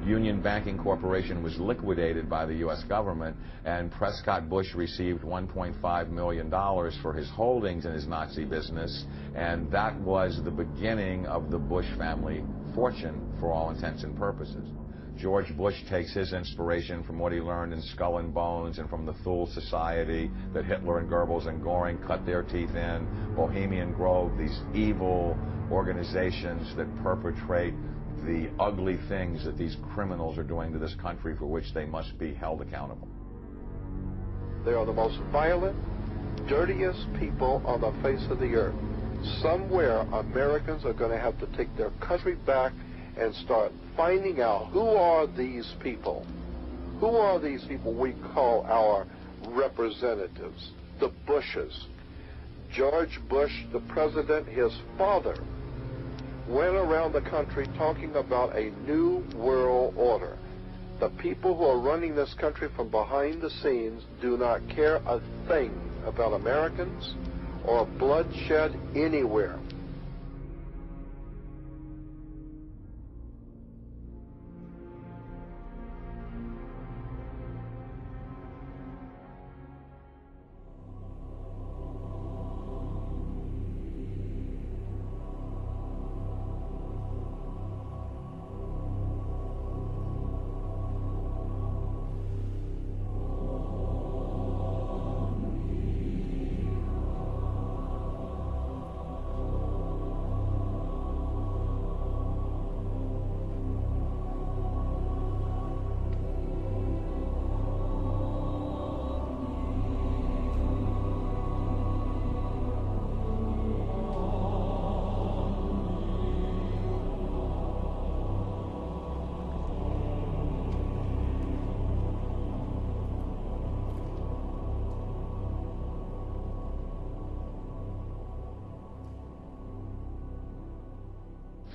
Union Banking Corporation was liquidated by the U.S. government, and Prescott Bush received $1.5 million for his holdings in his Nazi business, and that was the beginning of the Bush family fortune for all intents and purposes. George Bush takes his inspiration from what he learned in Skull and Bones and from the Thule Society that Hitler and Goebbels and Goring cut their teeth in, Bohemian Grove, these evil organizations that perpetrate the ugly things that these criminals are doing to this country, for which they must be held accountable. They are the most violent, dirtiest people on the face of the earth. Somewhere Americans are going to have to take their country back and start finding out who are these people. Who are these people we call our representatives, the Bushes. George Bush, the president, his father, went around the country talking about a new world order. The people who are running this country from behind the scenes do not care a thing about Americans or bloodshed anywhere.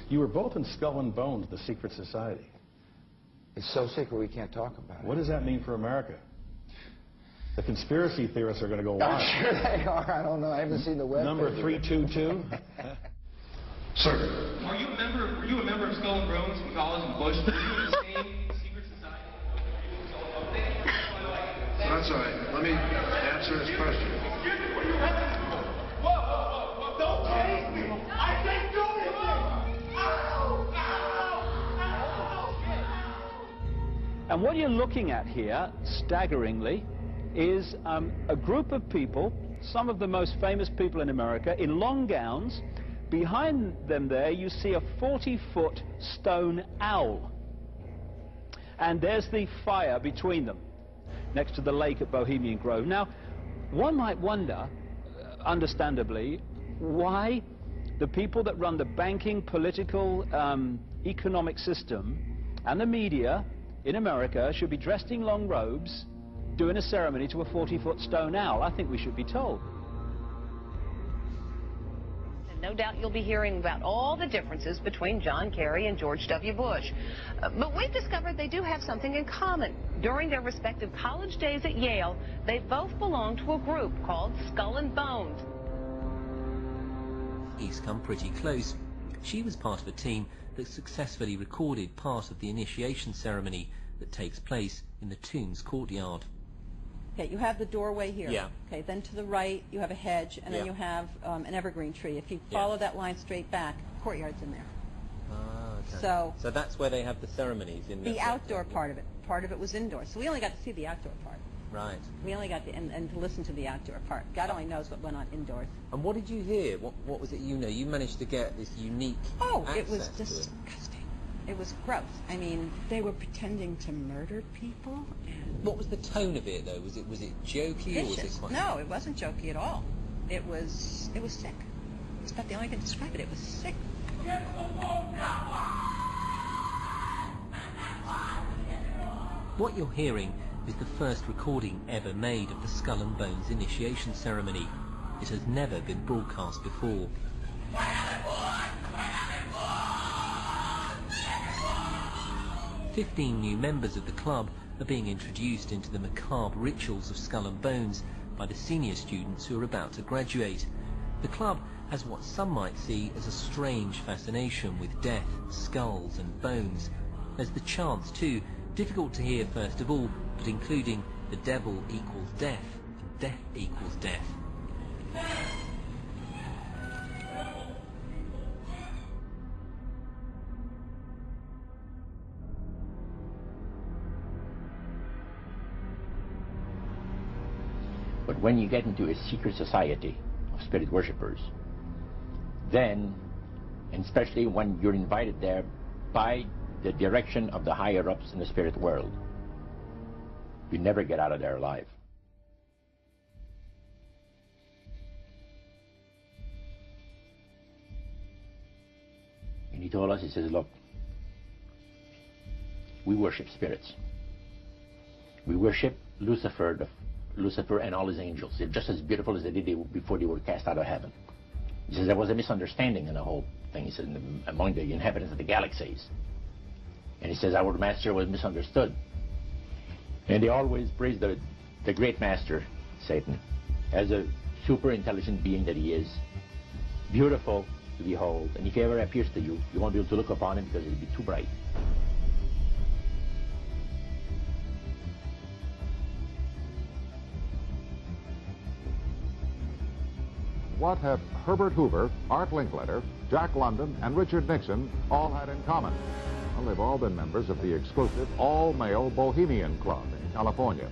You were both in Skull and Bones, the secret society. It's so secret we can't talk about it. What does that mean for America? The conspiracy theorists are going to go wild. I'm sure they are. I don't know. I haven't seen the web. Number 322. Sir. Were you a member of Skull and Bones in college in Bush? Were you in the same secret society? That's all right. Let me answer his question. Whoa. Don't chase me. I can't do anything. And what you're looking at here, staggeringly, is a group of people, some of the most famous people in America, in long gowns. Behind them there, you see a 40-foot stone owl. And there's the fire between them, next to the lake at Bohemian Grove. Now, one might wonder, understandably, why the people that run the banking, political, economic system and the media in America should be dressed in long robes doing a ceremony to a 40-foot stone owl. I think we should be told. And no doubt you'll be hearing about all the differences between John Kerry and George W. Bush. But we've discovered they do have something in common. During their respective college days at Yale, they both belonged to a group called Skull and Bones. He's come pretty close. She was part of a team that successfully recorded part of the initiation ceremony that takes place in the tomb's courtyard. Okay, you have the doorway here. Yeah. Okay, then to the right you have a hedge, and then you have an evergreen tree. If you follow that line straight back, courtyard's in there. Ah, okay. So that's where they have the ceremonies in the outdoor part of it. Part of it was indoors. So we only got to see the outdoor part. Right. We only got to, and to listen to the outdoor part. God only knows what went on indoors. And what did you hear? What was it you know? You managed to get this unique access it was to disgusting. It was gross. I mean, they were pretending to murder people. And what was the tone of it, though? Was it jokey or was it quite... No, it wasn't jokey at all. It was sick. It's about the only way I can describe it. It was sick. What you're hearing is the first recording ever made of the Skull and Bones initiation ceremony. It has never been broadcast before. 15 new members of the club are being introduced into the macabre rituals of Skull and Bones by the senior students who are about to graduate. The club has what some might see as a strange fascination with death, skulls and bones. There's the chants too, difficult to hear first of all, but including the devil equals death, death equals death. But when you get into a secret society of spirit worshippers, then, and especially when you're invited there by the direction of the higher-ups in the spirit world, you never get out of there alive. And he told us, he says, look, we worship spirits. We worship Lucifer and all his angels. They're just as beautiful as they did before they were cast out of heaven. He says there was a misunderstanding in the whole thing. He says among the inhabitants of the galaxies. And he says our master was misunderstood. And they always praise the great master, Satan, as a super intelligent being that he is, beautiful to behold. And if he ever appears to you, you won't be able to look upon him because it'll be too bright. What have Herbert Hoover, Art Linkletter, Jack London, and Richard Nixon all had in common? Well, they've all been members of the exclusive all-male Bohemian Club in California,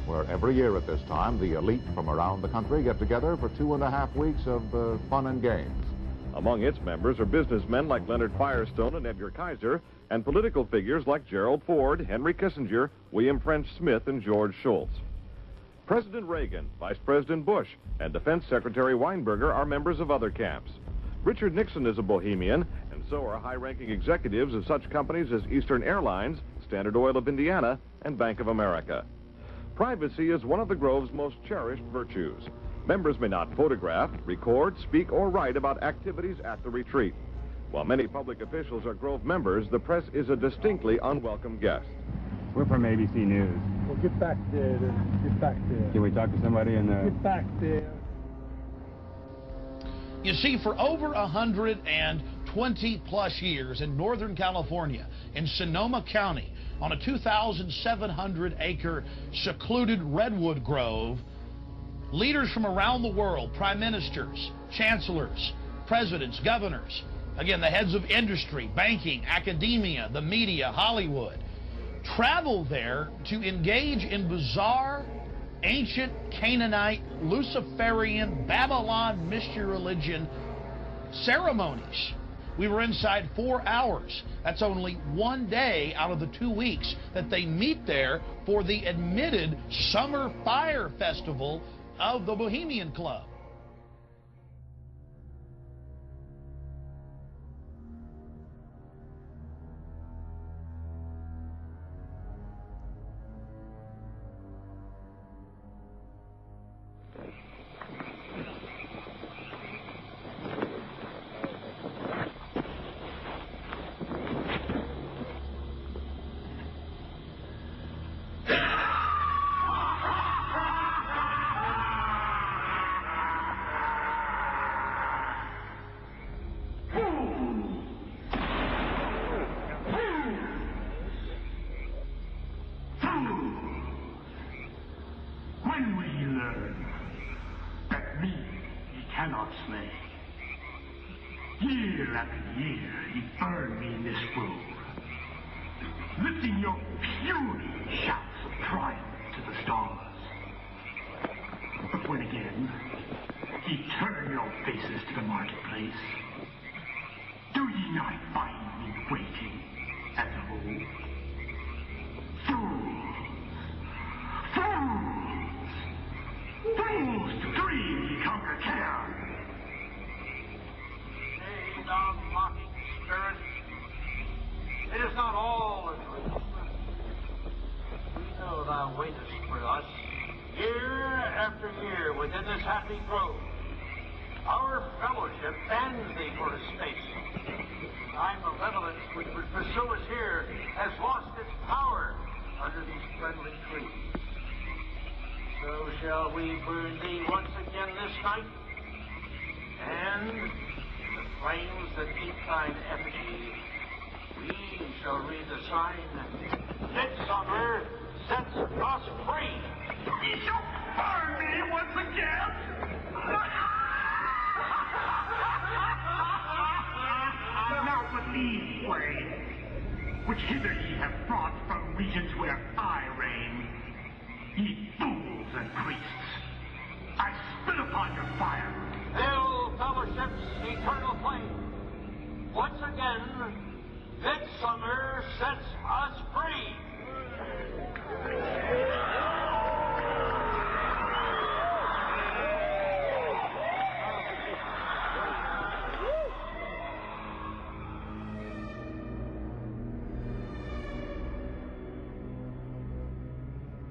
where every year at this time, the elite from around the country get together for 2.5 weeks of fun and games. Among its members are businessmen like Leonard Firestone and Edgar Kaiser, and political figures like Gerald Ford, Henry Kissinger, William French Smith, and George Shultz. President Reagan, Vice President Bush, and Defense Secretary Weinberger are members of other camps. Richard Nixon is a Bohemian, and so are high-ranking executives of such companies as Eastern Airlines, Standard Oil of Indiana, and Bank of America. Privacy is one of the Grove's most cherished virtues. Members may not photograph, record, speak, or write about activities at the retreat. While many public officials are Grove members, the press is a distinctly unwelcome guest. We're from ABC News. Well, get back there. Get back there. Can we talk to somebody in the... Get back there. You see, for over 120-plus years in Northern California, in Sonoma County, on a 2,700-acre secluded redwood grove, leaders from around the world, prime ministers, chancellors, presidents, governors, again, the heads of industry, banking, academia, the media, Hollywood, travel there to engage in bizarre, ancient Canaanite, Luciferian, Babylon mystery religion ceremonies. We were inside 4 hours. That's only one day out of the 2 weeks that they meet there for the admitted Summer Fire Festival of the Bohemian Club. Year after year, you burn me in this grove, lifting your puny shouts of triumph to the stars. But when again, ye turn your faces to the marketplace, do ye not find me waiting as of old? Fools to dream ye conquer care. Thou mocking spirit, it is not all a dream. We know thou waitest for us year after year within this happy grove. Our fellowship bans thee for a space. Thy malevolence which would pursue us here has lost its power under these friendly trees. So shall we burn thee once again this night, and the flames that eat thine effigy, we shall read the sign. Midsummer sets us free. You shall burn me once again. Not with these flames, which hither ye have brought from regions where I reign. Ye fools and priests, I spit upon your fire. Hail fellowship's eternal flame. Once again, midsummer sets us free.